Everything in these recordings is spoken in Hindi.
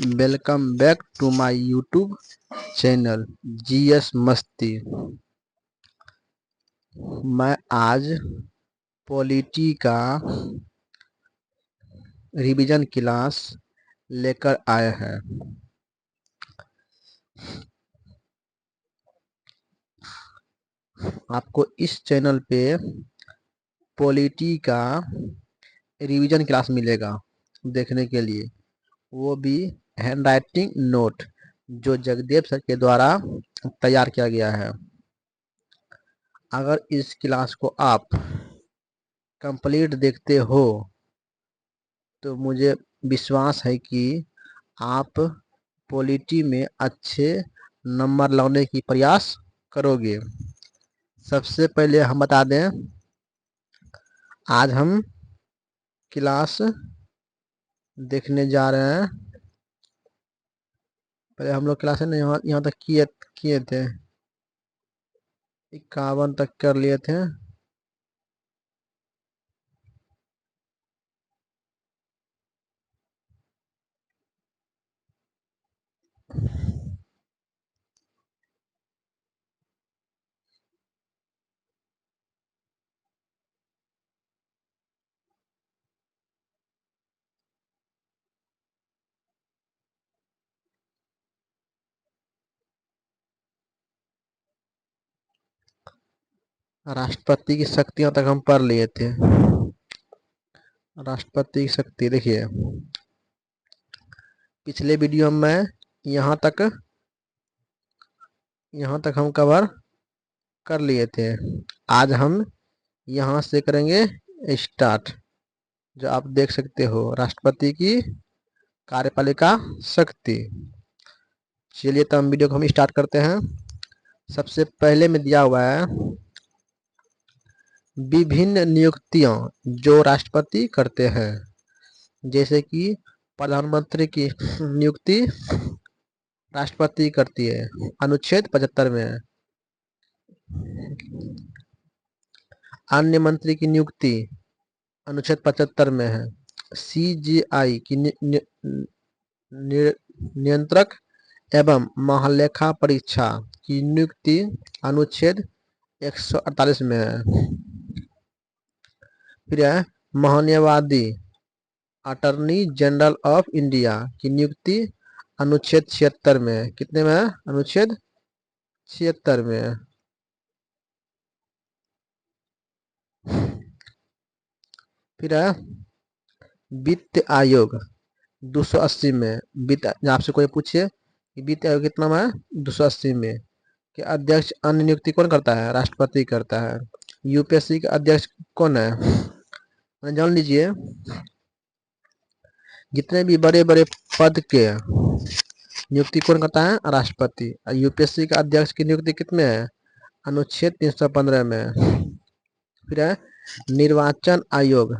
Welcome back to my YouTube channel GS Masti. मैं आज पॉलिटी का रिवीजन क्लास लेकर आए हैं। आपको इस चैनल पे पॉलिटी का रिवीजन क्लास मिलेगा देखने के लिए, वो भी हैंड राइटिंग नोट जो जगदेव सर के द्वारा तैयार किया गया है। अगर इस क्लास को आप कंप्लीट देखते हो तो मुझे विश्वास है कि आप पॉलिटी में अच्छे नंबर लाने की प्रयास करोगे। सबसे पहले हम बता दें, आज हम क्लास देखने जा रहे हैं। पहले हम लोग क्लास है ना यहाँ तक किए थे, 51 तक कर लिए थे। राष्ट्रपति की शक्तियां तक हम पढ़ लिए थे। राष्ट्रपति की शक्ति देखिए, पिछले वीडियो में यहाँ तक हम कवर कर लिए थे। आज हम यहाँ से करेंगे स्टार्ट। जो आप देख सकते हो, राष्ट्रपति की कार्यपालिका शक्ति। चलिए तो हम वीडियो को हम स्टार्ट करते हैं। सबसे पहले में दिया हुआ है विभिन्न नियुक्तियां जो राष्ट्रपति करते हैं, जैसे कि प्रधानमंत्री की नियुक्ति राष्ट्रपति करती है, अनुच्छेद 75 में है। अन्य मंत्री की नियुक्ति अनुच्छेद 75 में है। सीजीआई की नियंत्रक एवं महालेखा परीक्षा की नियुक्ति अनुच्छेद 148 में है। फिर है महान्यायवादी अटॉर्नी जनरल ऑफ इंडिया की नियुक्ति अनुच्छेद 76 में है। कितने में है? अनुच्छेद 76 में है। फिर है वित्त आयोग 280 में। आपसे कोई पूछे कि वित्त आयोग कितना में है? 280 में। कि अध्यक्ष अन्य नियुक्ति कौन करता है? राष्ट्रपति करता है। यूपीएससी का अध्यक्ष कौन है? जान लीजिए, जितने भी बड़े बड़े पद के नियुक्ति कौन करता है? राष्ट्रपति। यूपीएससी का अध्यक्ष की नियुक्ति कितने है? अनुच्छेद 315 में। फिर है निर्वाचन आयोग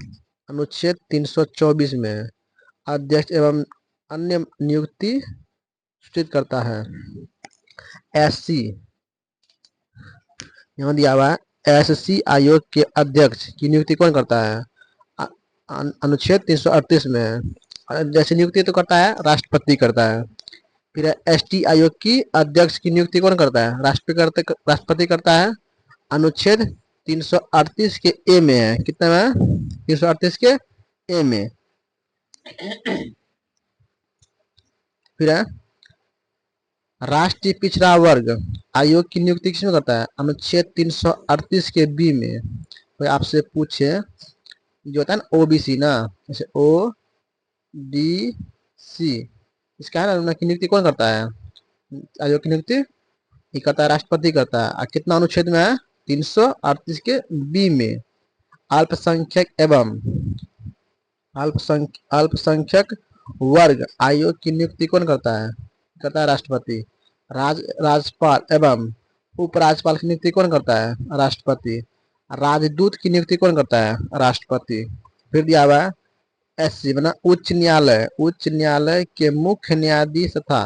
अनुच्छेद 324 में। अध्यक्ष एवं अन्य नियुक्ति सूचित करता है। एससी यहाँ दिया हुआ है, एससी आयोग के अध्यक्ष की नियुक्ति कौन करता है? अनुच्छेद 338 में। जैसे नियुक्ति तो करता है, राष्ट्रपति करता है। फिर एसटी आयोग की अध्यक्ष की नियुक्ति कौन करता है? राष्ट्रपति करता है। अनुच्छेद 338 के ए में है। कितने में है? 338 के ए में। फिर है राष्ट्रीय पिछड़ा वर्ग आयोग की नियुक्ति किसमें करता है? अनुच्छेद 338 के बी में। कोई आपसे पूछे, जो होता है ना ओबीसी ना, जैसे ओ डी सी, इसका है ना की नियुक्ति कौन करता है? आयोग की नियुक्ति ये करता है, राष्ट्रपति करता है। कितना अनुच्छेद में है? 338 के बी में। अल्पसंख्यक एवं अल्पसंख्यक वर्ग आयोग की नियुक्ति कौन करता है? करता है राष्ट्रपति। राज्यपाल एवं उपराज्यपाल की नियुक्ति कौन करता है? राष्ट्रपति। राजदूत की नियुक्ति कौन करता है? राष्ट्रपति। फिर दिया हुआ है एससी बना उच्च न्यायालय। उच्च न्यायालय के मुख्य न्यायाधीश तथा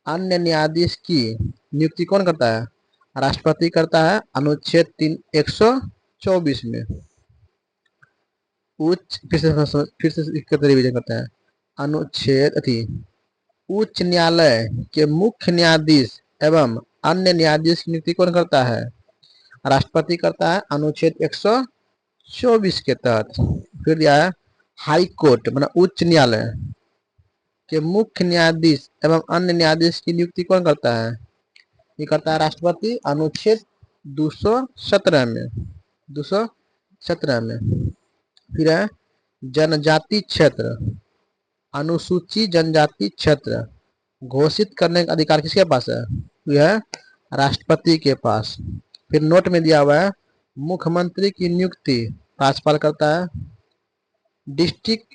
अन्य न्यायाधीश की नियुक्ति कौन करता है? राष्ट्रपति करता है। अनुच्छेद 124 में। उच्च फिर से रिवीजन करते हैं। अनुच्छेद उच्च न्यायालय के मुख्य न्यायाधीश एवं अन्य न्यायाधीश की नियुक्ति कौन करता है? राष्ट्रपति करता है, अनुच्छेद 124 के तहत। फिर दिया है हाई कोर्ट मतलब उच्च न्यायालय के मुख्य न्यायाधीश एवं अन्य न्यायाधीश की नियुक्ति कौन करता है? ये करता है राष्ट्रपति, अनुच्छेद 217 में 217 में। फिर है जनजाति क्षेत्र, अनुसूची जनजाति क्षेत्र घोषित करने का अधिकार किसके पास है? यह राष्ट्रपति के पास। फिर नोट में दिया हुआ है मुख्यमंत्री की नियुक्ति राज्यपाल करता है। डिस्ट्रिक्ट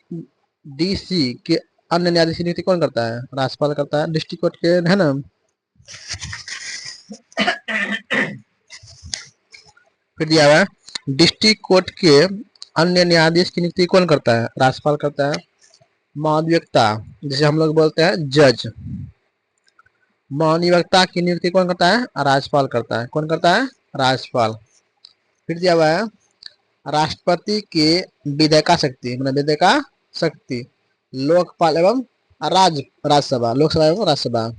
डीसी के अन्य न्यायाधीश की नियुक्ति कौन करता है? राज्यपाल करता है। डिस्ट्रिक्ट कोर्ट के है ना। फिर दिया हुआ है डिस्ट्रिक्ट कोर्ट के अन्य न्यायाधीश की नियुक्ति कौन करता है? राज्यपाल करता है। महाधिवक्ता जिसे हम लोग बोलते हैं जज, महाधिवक्ता की नियुक्ति कौन करता है? राज्यपाल करता है। कौन करता है? राज्यपाल। फिर दिया हुआ है राष्ट्रपति के विधेयका शक्ति मतलब विधेयका शक्ति लोकपाल एवं राज्यसभा, लोकसभा एवं राज्यसभा।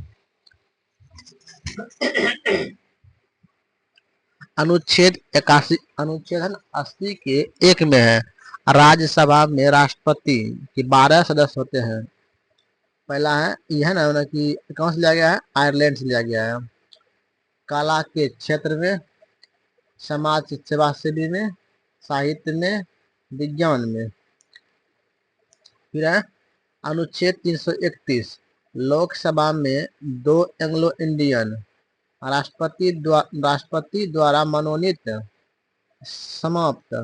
अनुच्छेद 80 के 1 में है राज्यसभा में राष्ट्रपति के 12 सदस्य होते हैं। पहला है यह ना मतलब कि कहाँ से लिया गया है? आयरलैंड से लिया गया है। कला के क्षेत्र में, समाज सेवा सेवी में, साहित्य में, विज्ञान में। फिर है अनुच्छेद 331 लोकसभा में 2 एंग्लो इंडियन राष्ट्रपति द्वारा मनोनीत समाप्त।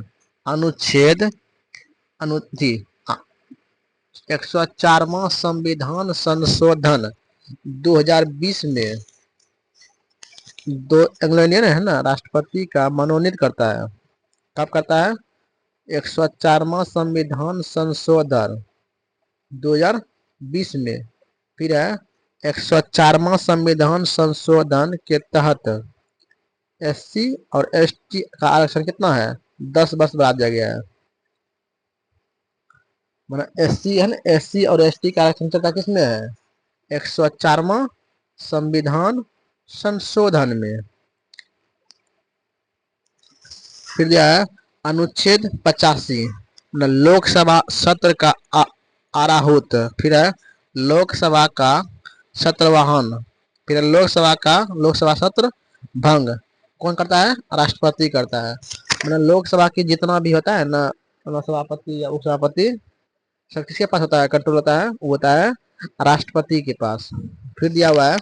अनुच्छेद 104वां संविधान संशोधन 2020 में 2 एंग्लो इंडियन है ना राष्ट्रपति का मनोनीत करता है। कब करता है? 104वां संविधान संशोधन 2020 में। फिर है 104वां संविधान संशोधन के तहत एससी और एसटी का आरक्षण कितना है? 10 वर्ष बढ़ा दिया गया है। मतलब एससी है ना, एससी और एसटी का आरक्षण चलता किसमें है? 104वां संविधान संशोधन में। फिर दिया है अनुच्छेद 85 लोकसभा सत्र का आराहुत। फिर है लोकसभा का सत्रवाहन। फिर लोकसभा सत्र भंग कौन करता है? राष्ट्रपति करता है। मतलब लोकसभा की जितना भी होता है ना सभापति या उपसभापति सब किसके पास होता है? कंट्रोल होता है, वो होता है राष्ट्रपति के पास। फिर दिया हुआ है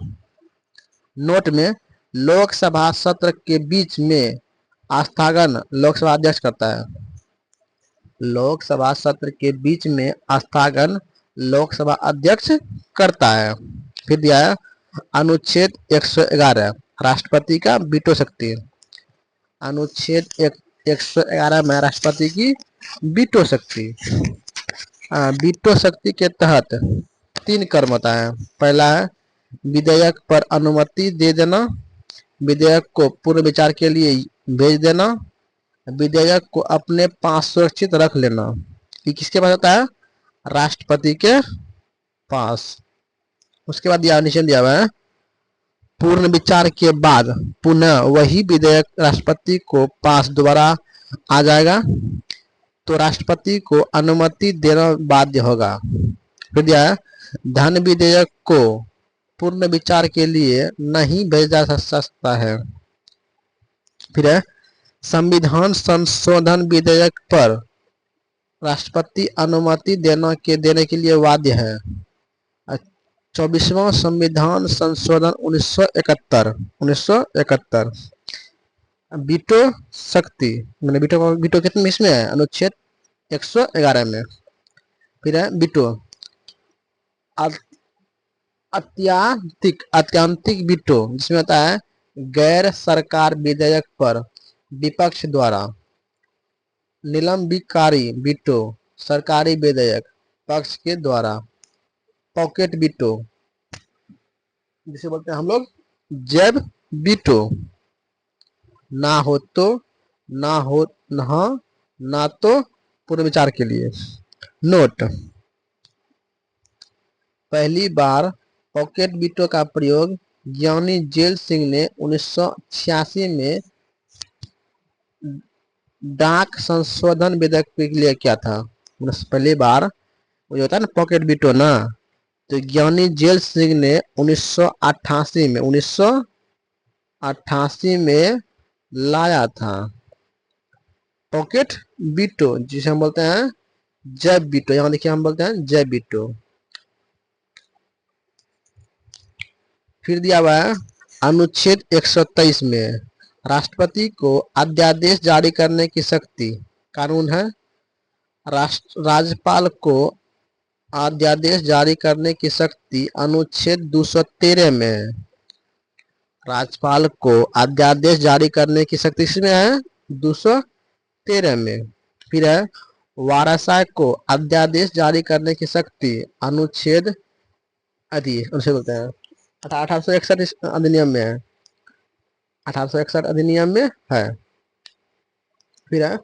नोट में लोकसभा सत्र के बीच में स्थगन लोकसभा अध्यक्ष करता है। लोकसभा सत्र के बीच में स्थगन लोकसभा अध्यक्ष करता है। फिर दिया है अनुच्छेद 111 राष्ट्रपति का वीटो शक्ति। अनुच्छेद 111 में राष्ट्रपति की वीटो शक्ति। वीटो शक्ति के तहत 3 कर्म होता है। पहला है विधेयक पर अनुमति दे देना, विधेयक को पूर्ण विचार के लिए भेज देना, विधेयक को अपने पास सुरक्षित रख लेना। ये किसके पास होता है? राष्ट्रपति के पास। उसके बाद नीचे दिया हुआ है पूर्ण विचार के बाद पुनः वही विधेयक राष्ट्रपति को पास दोबारा आ जाएगा तो राष्ट्रपति को अनुमति देना बाध्य होगा। फिर दिया है धन विधेयक को पूर्ण विचार के लिए नहीं भेजा जा सकता है। फिर है संविधान संशोधन विधेयक पर राष्ट्रपति अनुमति देने के लिए बाध्य है। 24वां संविधान संशोधन 1971 वीटो शक्ति मैंने वीटो कितने इसमें है? अनुच्छेद 111 में। फिर है वीटो अत्यांतिक वीटो जिसमें होता है गैर सरकार विधेयक पर विपक्ष द्वारा निलंबितकारी वीटो, सरकारी विधेयक पक्ष के द्वारा पॉकेट वीटो जिसे बोलते हैं हम लोग जैब वीटो। ना हो तो ना तो पूर्ण विचार के लिए। नोट पहली बार पॉकेट बीटों का प्रयोग ज्ञानी जेल सिंह ने 1986 में डाक संशोधन विधेयक के लिए किया था। पहली बार वो जो होता है ना पॉकेट बीटो ना, तो ज्ञानी जेल सिंह ने 1988 में लाया था पॉकेट बीटो, जिसे हम बोलते हैं जैब बीटो। यहाँ देखिए हम बोलते हैं जैब बीटो। फिर दिया हुआ है अनुच्छेद 123 में राष्ट्रपति को अध्यादेश जारी करने की शक्ति, कानून है। राज्यपाल को अध्यादेश जारी करने की शक्ति अनुच्छेद 213 में। राज्यपाल को अध्यादेश जारी करने की शक्ति किसमें है? 213 में। फिर है वारासाय को अध्यादेश जारी करने की शक्ति अनुच्छेद उनसे बोलते हैं 1861 अधिनियम में है। 1861 अधिनियम में है। फिर है